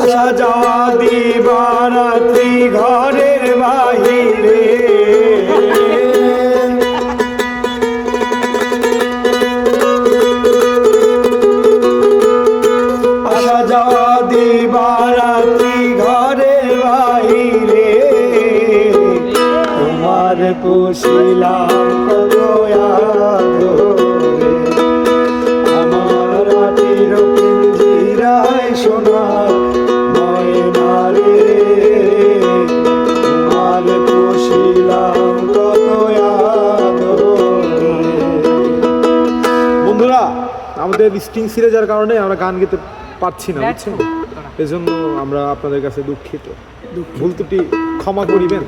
আসা যাওয়া দিবারাত্রি ঘরের বাহিরে আসা যাওয়া দিবারাত্রি ঘরের বাহিরে তোমার পুষিলাম কত আদরে আমার মাটির পিঞ্জিরায় সোনার ময়না রে তোমার পুষিলাম কত আদরে। বন্ধুরা, আমাদের স্ট্রিং ছিঁড়ে যাওয়ার কারণে আমরা গান গেতে পারছি না, বুঝছেন? এজন্য আমরা আপনাদের কাছে দুঃখিত, ভুল ত্রুটি ক্ষমা করিবেন।